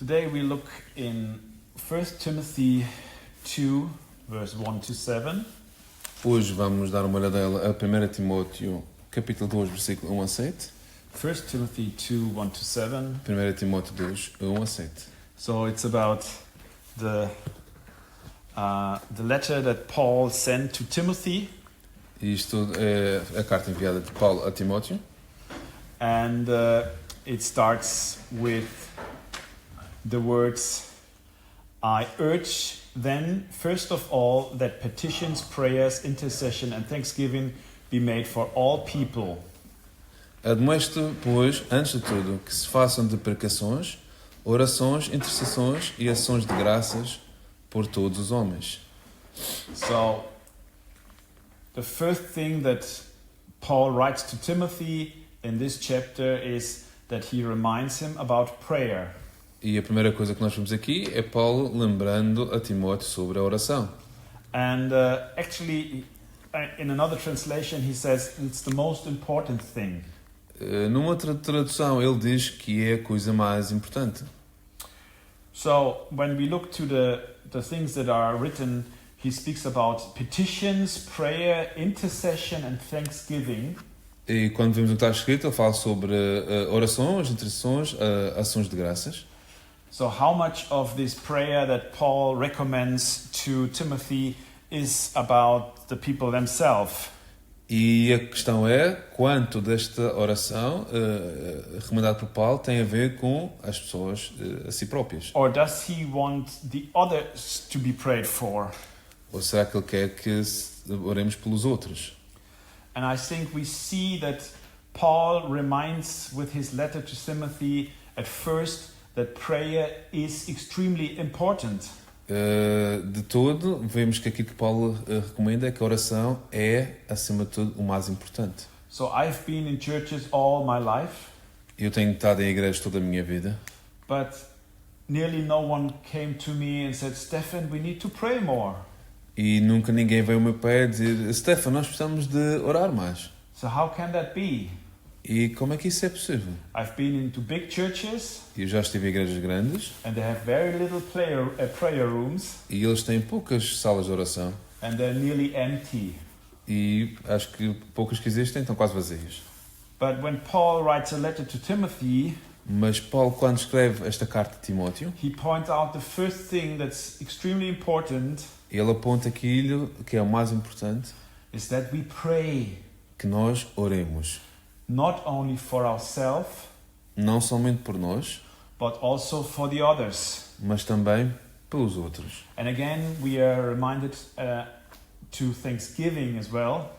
Today we look in 1 Timothy 2, verse 1 to 7. Hoje vamos dar uma olhadela a 1 Timóteo, capítulo 2, versículo 1 a 7. 1 Timothy 2, 1 to 7. 1 Timóteo 2, 1 a 7. So it's about the letter that Paul sent to Timothy. Isto é a carta enviada de Paulo a Timóteo. And it starts with the words, I urge then, first of all, that petitions, prayers, intercession and thanksgiving be made for all people. Admoesto, pois, antes de tudo, que se façam deprecações, orações, intercessões e ações de graças por todos os homens. So, the first thing that Paul writes to Timothy in this chapter is that he reminds him about prayer. E a primeira coisa que nós vemos aqui é Paulo lembrando a Timóteo sobre a oração. And actually, in another translation, he says it's the most important thing. Numa outra tradução, ele diz que é a coisa mais importante. So, when we look to the things that are written, he speaks about petitions, prayer, intercession and thanksgiving. E quando vemos o que está escrito, ele fala sobre orações, intercessões, ações de graças. So how much of this prayer that Paul recommends to Timothy is about the people themselves? E a questão é quanto desta oração recomendada por Paulo tem a ver com as pessoas a si próprias. Or does he want the others to be prayed for? Ou será que ele quer que oremos pelos outros? And I think we see that Paul reminds with his letter to Timothy at first that prayer is extremely important. De todo, vemos que aquilo que Paulo recomenda é que a oração é, acima de tudo, o mais importante. So I've been in churches all my life. Eu tenho estado em igrejas toda a minha vida. But nearly no one came to me and said, Stefan, we need to pray more. E nunca ninguém veio ao meu pé dizer, Stefan, nós precisamos de orar mais. So how can that be? E como é que isso é possível? I've been into big churches. Eu já estive em igrejas grandes. And they have very little prayer rooms. E eles têm poucas salas de oração. And they're nearly empty. E acho que poucas que existem estão quase vazias. But when Paul writes a letter to Timothy, mas Paulo, quando escreve esta carta de Timóteo, he points out the first thing that's extremely important. Ele aponta aquilo que é o mais importante, is that we pray. Que nós oremos. Not only for ourselves, não somente por nós, but also for the others. Mas também pelos outros. And again, we are reminded to thanksgiving as well.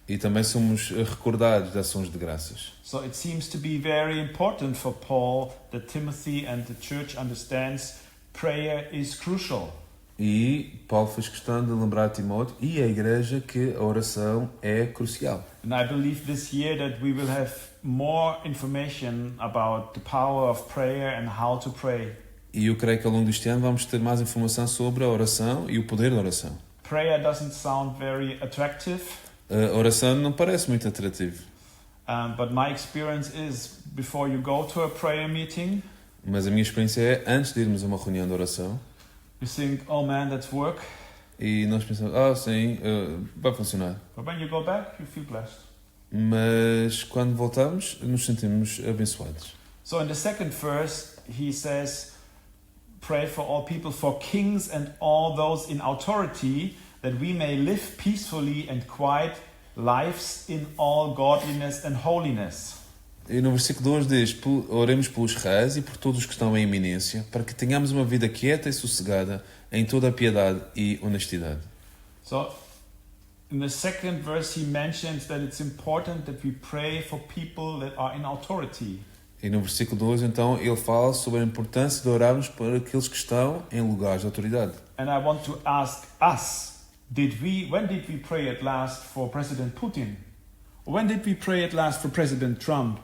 E também somos recordados de ações de graças. So it seems to be very important for Paul that Timothy and the church understands prayer is crucial. E Paulo fez questão de lembrar a Timóteo e a igreja que a oração é crucial. And I believe this year that we will have more information about the power of prayer and how to pray. E eu creio que ao longo deste ano vamos ter mais informação sobre a oração e o poder da oração. Prayer doesn't sound very attractive. A oração não parece muito atrativo. But my experience is before you go to a prayer meeting. Mas a minha experiência é antes de irmos a uma reunião de oração. You think, oh man, that's work. E nós pensamos, sim, vai funcionar. But when you go back, you feel blessed. Mas quando voltamos, nos sentimos abençoados. So in the second verse, he says, pray for all people, for kings and all those in authority, that we may live peacefully and quiet lives in all godliness and holiness. E no versículo 2 diz, oremos pelos reis e por todos os que estão em eminência, para que tenhamos uma vida quieta e sossegada em toda a piedade e honestidade. So, in the second verse he mentions that it's important that we pray for people that are in authority. E no versículo 2, então, ele fala sobre a importância de orarmos por aqueles que estão em lugares de autoridade. And I want to ask us, when did we pray at last for President Putin? When did we pray at last for President Trump?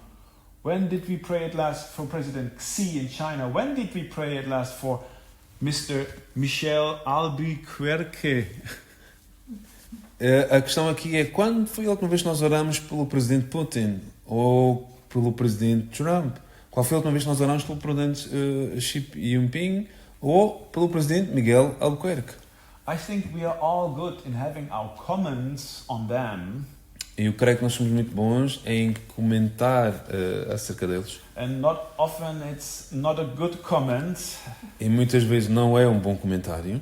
When did we pray at last for President Xi in China? When did we pray at last for Mr. Michel Albuquerque? A questão aqui é, quando foi a última vez que nós oramos pelo presidente Putin? Ou pelo presidente Trump? Qual foi a última vez que nós oramos pelo presidente Xi Jinping ou pelo presidente Miguel Albuquerque? I think we are all good in having our comments on them, Eu creio que nós somos muito bons em comentar acerca deles. and not often it's not a good comment, E muitas vezes não é um bom comentário.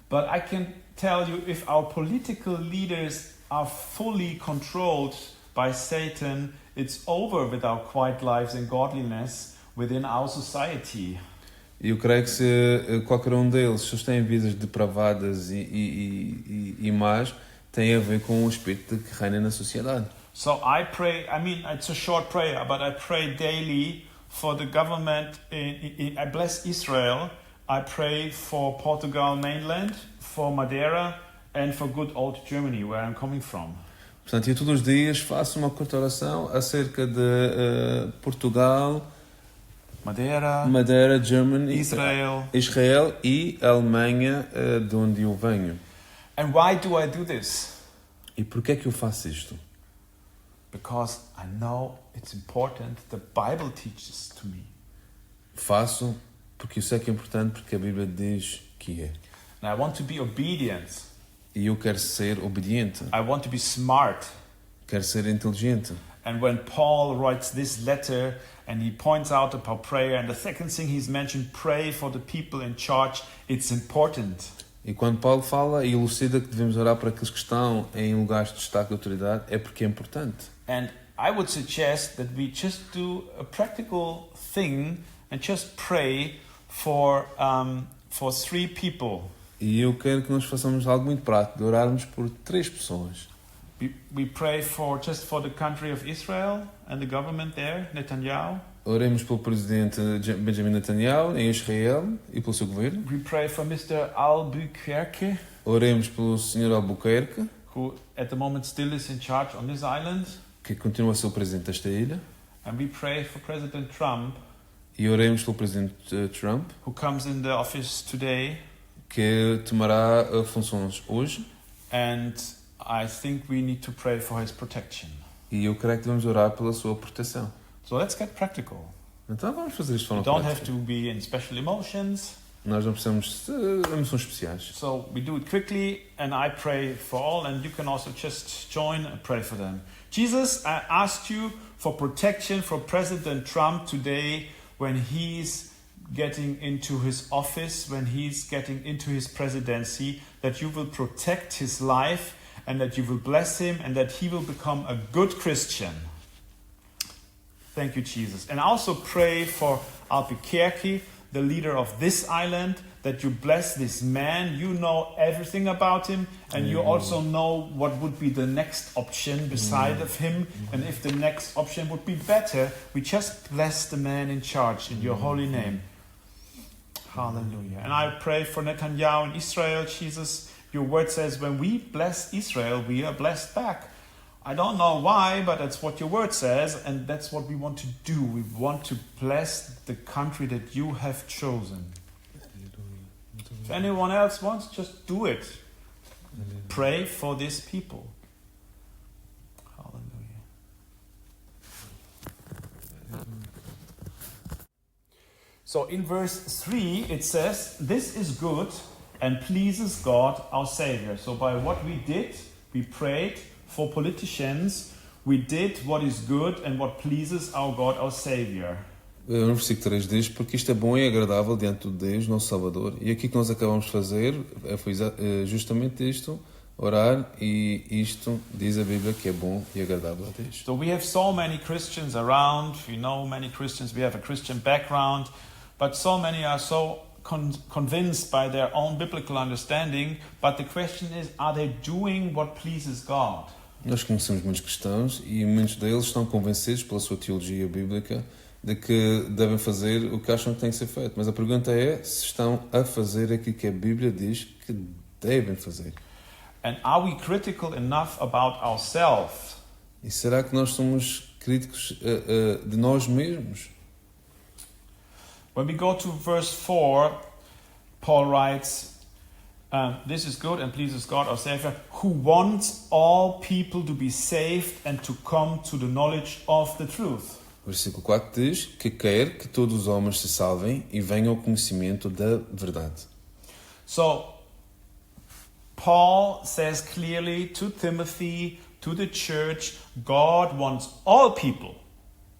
but I can tell you if our political leaders are fully controlled by Satan, it's over with our quiet lives and godliness within our society. Eu creio que se qualquer um deles sustém vidas depravadas e más, tem a ver com o espírito que reina na sociedade. So I pray, I mean, it's a short prayer, but I pray daily for the government. I bless Israel. I pray for Portugal mainland, for Madeira, and for good old Germany, where I'm coming from. Portanto, eu todos os dias faço uma curta oração acerca de Portugal, Madeira, Germany, Israel e Alemanha, de onde eu venho. And why do I do this? E porquê é que eu faço isto? Because I know it's important. The Bible teaches to me. Faço porque eu sei que é importante, porque a Bíblia diz que é. And I want to be obedient. E eu quero ser obediente. I want to be smart. Quero ser inteligente. And when Paul writes this letter and he points out about prayer, and the second thing he's mentioned, pray for the people in charge, it's important. E quando Paulo fala e elucida que devemos orar para aqueles que estão em lugares de destaque de autoridade, é porque é importante. And I would suggest that we just do a practical thing and just pray for 3 people. E eu quero que nós façamos algo muito prático, de orarmos por 3 pessoas. We pray just for the country of Israel and the government there, Netanyahu. Oremos pelo presidente Benjamin Netanyahu em Israel e pelo seu governo. We pray for Mr. Albuquerque, Oremos pelo Sr. Albuquerque, who at the moment still is in charge on this island. que continua a ser o presidente desta ilha. And we pray for President Trump, E oremos pelo presidente Trump, who comes in the office today. que tomará funções hoje. And I think we need to pray for his protection. E eu creio que devemos orar pela sua proteção. So let's get practical. Então vamos fazer isto de You forma don't have prática. to be in special emotions. Nós não precisamos de emoções especiais. So we do it quickly, and I pray for all, and you can also just join and pray for them. Jesus, I asked you for protection for President Trump today when he's getting into his office, when he's getting into his presidency, that you will protect his life and that you will bless him and that he will become a good Christian. Thank you, Jesus. And I also pray for Albuquerque, the leader of this island, that you bless this man. You know everything about him, and you also know what would be the next option beside of him. And if the next option would be better, we just bless the man in charge in your holy name. Hallelujah. And I pray for Netanyahu in Israel, Jesus. Your word says when we bless Israel, we are blessed back. I don't know why, but that's what your word says, and that's what we want to do. We want to bless the country that you have chosen. If anyone else wants, just do it. Pray for these people. Hallelujah. So in verse 3 it says, this is good and pleases God our Savior. So by what we did, we prayed for politicians, we did what is good and what pleases our God our Savior. No versículo 3 diz, porque isto é bom e agradável diante de Deus, nosso Salvador. E aqui que nós acabamos de fazer foi justamente isto, orar, e isto diz a Bíblia que é bom e agradável a Deus. So we have so many Christians around, we know many Christians, we have a Christian background, but so many are so convinced by their own biblical understanding, but the question is, are they doing what pleases God? Nós conhecemos muitos cristãos e muitos deles estão convencidos pela sua teologia bíblica de que devem fazer o que acham que tem que ser feito. Mas a pergunta é se estão a fazer aquilo que a Bíblia diz que devem fazer. And are we critical enough about ourselves? E será que nós somos críticos de nós mesmos? When we go to verse 4, Paul writes, this is good and pleases God our Savior, who wants all people to be saved and to come to the knowledge of the truth. Versículo 4 diz que quer que todos os homens se salvem e venham ao conhecimento da verdade. So, Paul says clearly to Timothy, to the church, God wants all people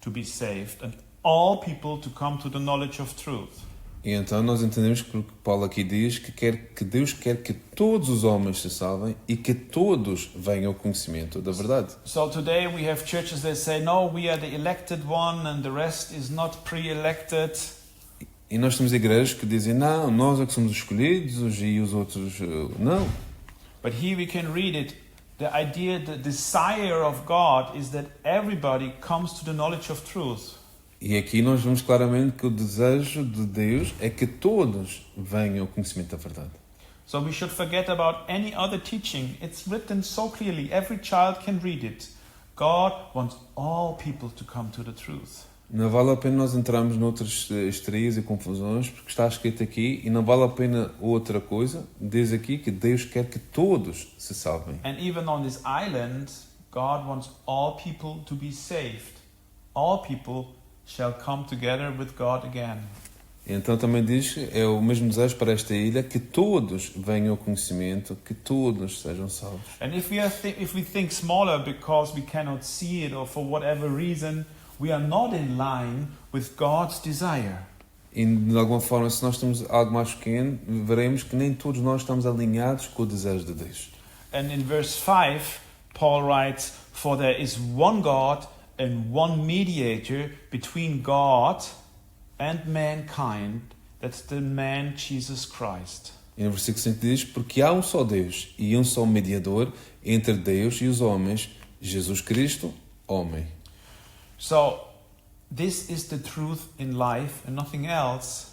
to be saved and all people to come to the knowledge of truth. E então nós entendemos que o que Paulo aqui diz que Deus quer que todos os homens se salvem e que todos venham ao conhecimento da verdade. So today we have churches that say, no, we are the elected one and the rest is not pre-elected. E nós temos igrejas que dizem, não, nós é que somos os escolhidos e os outros não. But here we can read it. The idea, the desire of God is that everybody comes to the knowledge of truth. E aqui nós vemos claramente que o desejo de Deus é que todos venham ao conhecimento da verdade. So we should forget about any other teaching. It's written so clearly. Every child can read it. God wants all people to come to the truth. Não vale a pena nós entrarmos noutras histerias e confusões, porque está escrito aqui, e não vale a pena outra coisa. Diz aqui que Deus quer que todos se salvem. And even on this island, God wants all people to be saved. All people shall come together with God again. Então também diz que é o mesmo desejo para esta ilha, que todos venham ao conhecimento, que todos sejam salvos. And if we think smaller because we cannot see it or for whatever reason, we are not in line with God's desire. E de alguma forma, se nós temos algo mais pequeno, veremos que nem todos nós estamos alinhados com o desejo de Deus. And in verse 5, Paul writes, "For there is one God and one mediator between God and mankind, that's the man Jesus Christ." E no versículo 5 diz, porque há um só Deus e um só mediador entre Deus e os homens, Jesus Cristo, homem. So, this is the truth in life and nothing else.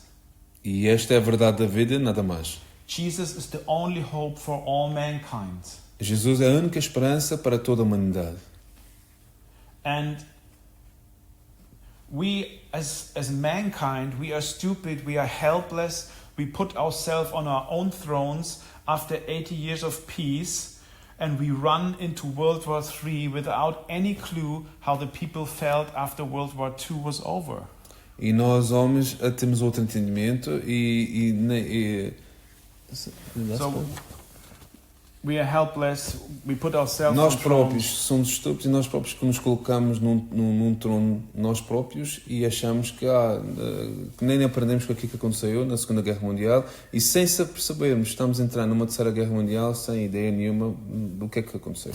E esta é a verdade da vida, nada mais. Jesus is the only hope for all mankind. Jesus é a única esperança para toda a humanidade. And we, as mankind, we are stupid, we are helpless, we put ourselves on our own thrones after 80 years of peace, and we run into World War III without any clue how the people felt after World War II was over. E nós, homens, temos outro entendimento So we are helpless, we put ourselves nós on próprios thrones. somos estúpidos e nós próprios que nos colocamos num trono nós próprios e achamos que nem aprendemos com aquilo que aconteceu na Segunda Guerra Mundial e sem percebermos estamos a entrar numa Terceira Guerra Mundial sem ideia nenhuma do que é que aconteceu.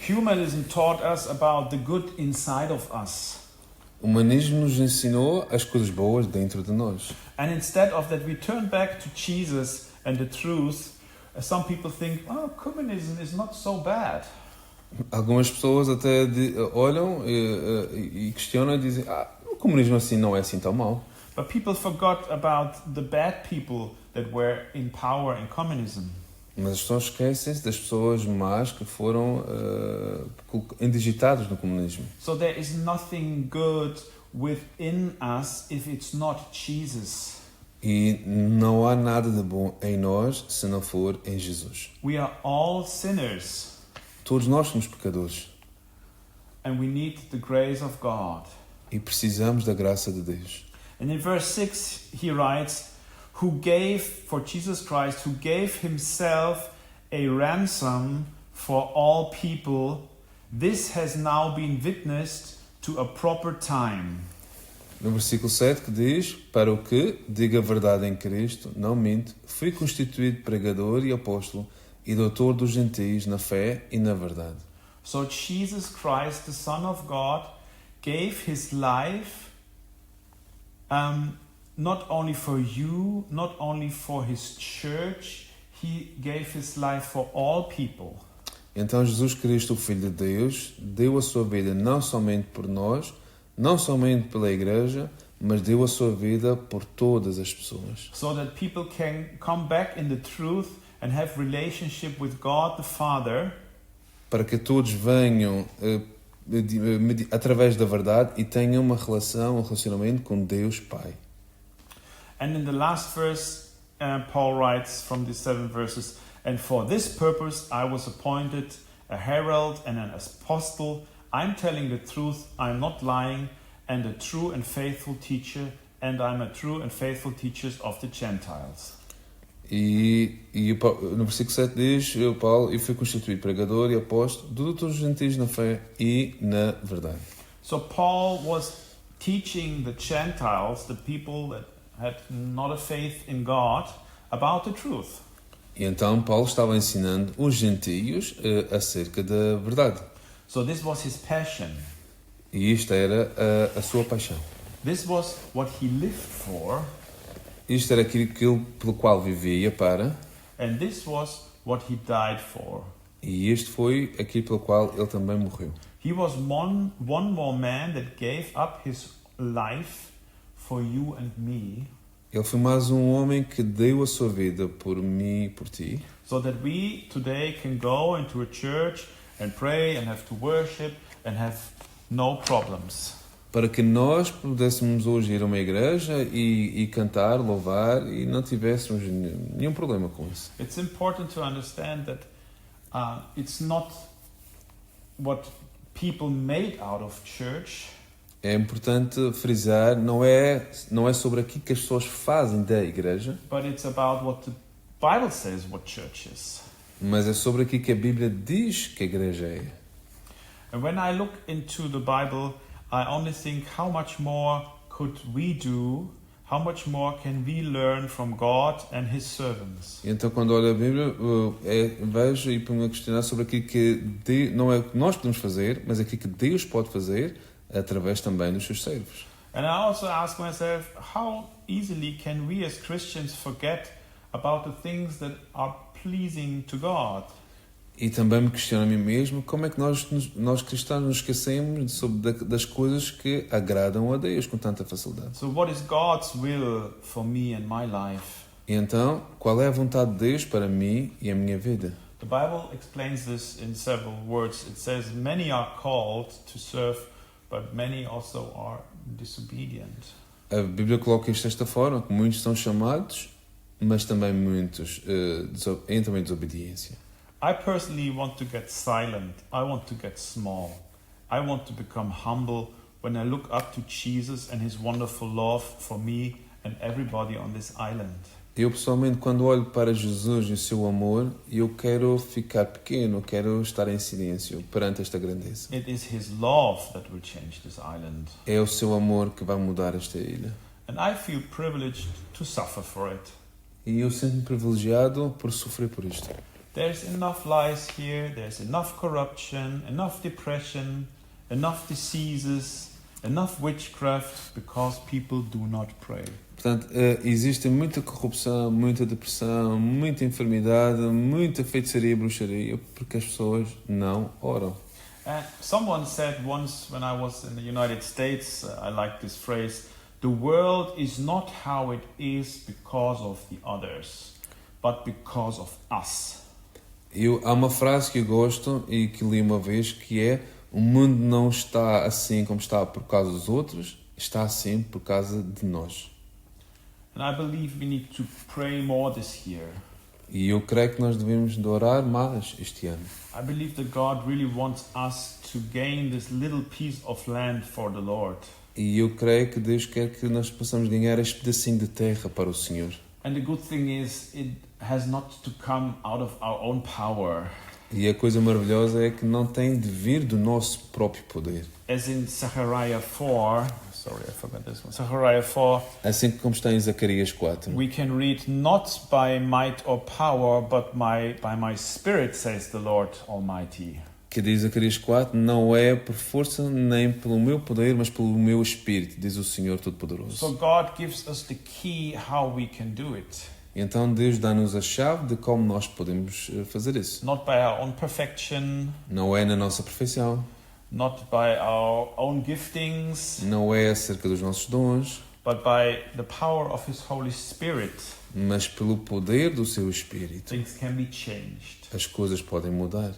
Humanism taught us about the good inside of us. O humanismo nos ensinou as coisas boas dentro de nós. And instead of that, we turn back to Jesus and the truth. Some people think, oh, communism is not so bad. Algumas pessoas até olham e questionam e dizem, o comunismo assim não é assim tão mau. But people forgot about the bad people that were in power in communism. Mas as pessoas esquecem-se das pessoas más que foram indigitadas no comunismo. So there is nothing good within us if it's not Jesus. E não há nada de bom em nós se não for em Jesus. We are all sinners. Todos nós somos pecadores. And we need the grace of God. E precisamos da graça de Deus. And in verse 6 he writes, who gave, for Jesus Christ, who gave himself a ransom for all people, this has now been witnessed to a proper time. No versículo 7 que diz, para o que, diga a verdade em Cristo, não minto, fui constituído pregador e apóstolo e doutor dos gentios na fé e na verdade. So Jesus Christ, the Son of God, gave his life not only for you, not only for his church, he gave his life for all people. Então Jesus Cristo, o Filho de Deus, deu a sua vida não somente por nós, não somente pela igreja, mas deu a sua vida por todas as pessoas. So that people can come back in the truth and have relationship with God the Father. Para que todos venham através da verdade e tenham uma relação, um relacionamento com Deus Pai. And in the last verse, Paul writes from these 7 verses, and for this purpose I was appointed a herald and an apostle. I'm telling the truth, I'm not lying, and a true and faithful teacher, and I'm a true and faithful teacher of the Gentiles. No versículo 7 diz, Paulo, eu fui constituído pregador e apóstolo de todos os gentios na fé e na verdade. So Paul was teaching the Gentiles, the people that had not a faith in God, about the truth. E então Paulo estava ensinando os gentios acerca da verdade. So this was his passion. E isto era a sua paixão. This was what he lived for, Isto era aquilo pelo qual vivia para, and this was what he died for. e este foi aquilo pelo qual ele também morreu. He was one more man that gave up his life for you and me, Ele foi mais um homem que deu a sua vida por mim e por ti, so that we today can go into a church and pray and have to worship and have no problems. para que nós pudéssemos hoje ir a uma igreja e cantar, louvar e não tivéssemos nenhum problema com isso. It's important to understand that it's not what people made out of church, É importante frisar, não é sobre aquilo que as pessoas fazem da igreja, but it's about what the Bible says what church is. mas é sobre aquilo que a Bíblia diz que a igreja é. And when I look into the Bible, I only think how much more could we do, how much more can we learn from God and His servants. Então, quando olho a Bíblia, vejo e ponho a questionar sobre aquilo que não é o que nós podemos fazer, mas aquilo que Deus pode fazer através também dos seus servos. And I also ask myself, how easily can we as Christians forget about the things that are pleasing to God? E também me questiono a mim mesmo como é que nós cristãos nos esquecemos das coisas que agradam a Deus com tanta facilidade. So what is God's will for me and my life? E então, qual é a vontade de Deus para mim e a minha vida? The Bible explains this in several words. It says, many are called to serve, but many also are disobedient. A Bíblia coloca isto desta forma, que muitos são chamados, mas também muitos entram em desobediência. I personally want to get silent. I want to get small. I want to become humble when I look up to Jesus and His wonderful love for me and everybody on this island. Eu pessoalmente, quando olho para Jesus e o seu amor, eu quero ficar pequeno, quero estar em silêncio perante esta grandeza. It is His love that will change this island. É o seu amor que vai mudar esta ilha. And I feel privileged to suffer for it. E eu sinto-me privilegiado por sofrer por isto. There's enough lies here, there's enough corruption, enough depression, enough diseases, enough witchcraft, because people do not pray. Portanto, existe muita corrupção, muita depressão, muita enfermidade, muita feitiçaria e bruxaria, porque as pessoas não oram. And someone said once when I was in the United States, I like this phrase, the world is not how it is because of the others, but because of us. Há uma frase que eu gosto e que li uma vez que é: o mundo não está assim como está por causa dos outros, está assim por causa de nós. And I believe we need to pray more this year. E eu creio que nós devemos de orar mais este ano. I believe that God really wants us to gain this little piece of land for the Lord. E eu creio que Deus quer que nós possamos ganhar este pedacinho de terra para o Senhor. And the good thing is, it has not to come out of our own power. E a coisa maravilhosa é que não tem de vir do nosso próprio poder. As in Zechariah 4, sorry, I forgot this one. Zechariah 4, Assim como está em Zacarias 4. we can read, not by might or power, but by my spirit, says the Lord Almighty. Que diz Zacarias 4, não é por força nem pelo meu poder, mas pelo meu espírito, diz o Senhor Todo-Poderoso. So God gives us the key how we can do it. Então Deus dá-nos a chave de como nós podemos fazer isso. Not by our own perfection, Não é na nossa perfeição, not by our own giftings, não é acerca dos nossos dons, but by the power of His Holy Spirit. mas pelo poder do seu Espírito. Things can be changed. As coisas podem mudar.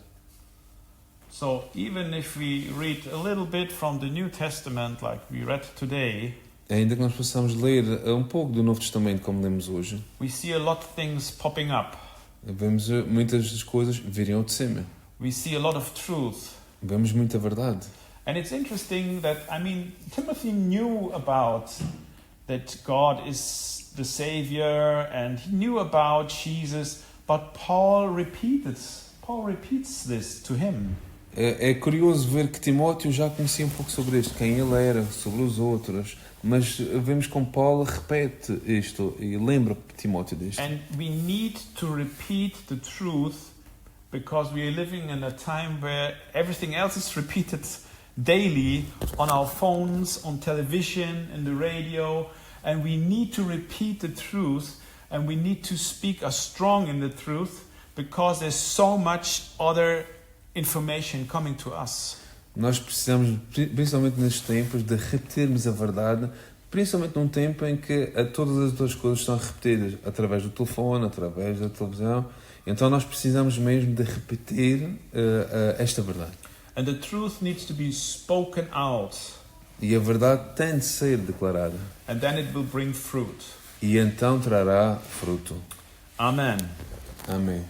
So even if we read a little bit from the New Testament like we read today, Ainda que nós possamos ler um pouco do Novo Testamento como lemos hoje, we see a lot of things popping up. vemos muitas das coisas virem ao de cima. We see a lot of truth. Vemos muita verdade. And it's interesting that, Timothy knew about that God is the Savior, and he knew about Jesus, but Paul repeats this to him. É curioso ver que Timóteo já conhecia um pouco sobre isto, quem ele era, sobre os outros, mas vemos como Paulo repete isto e lembra Timóteo disto. And we need to repeat the truth because we are living in a time where everything else is repeated daily on our phones, on television, in the radio, and we need to repeat the truth, and we need to speak as strong in the truth because there's so much other information coming to us. Nós precisamos, principalmente nestes tempos, de repetirmos a verdade, principalmente num tempo em que todas as outras coisas são repetidas através do telefone, através da televisão. Então nós precisamos mesmo de repetir esta verdade. And the truth needs to be spoken out. E a verdade tem de ser declarada. And then it will bring fruit. E então trará fruto. Amen. Amém.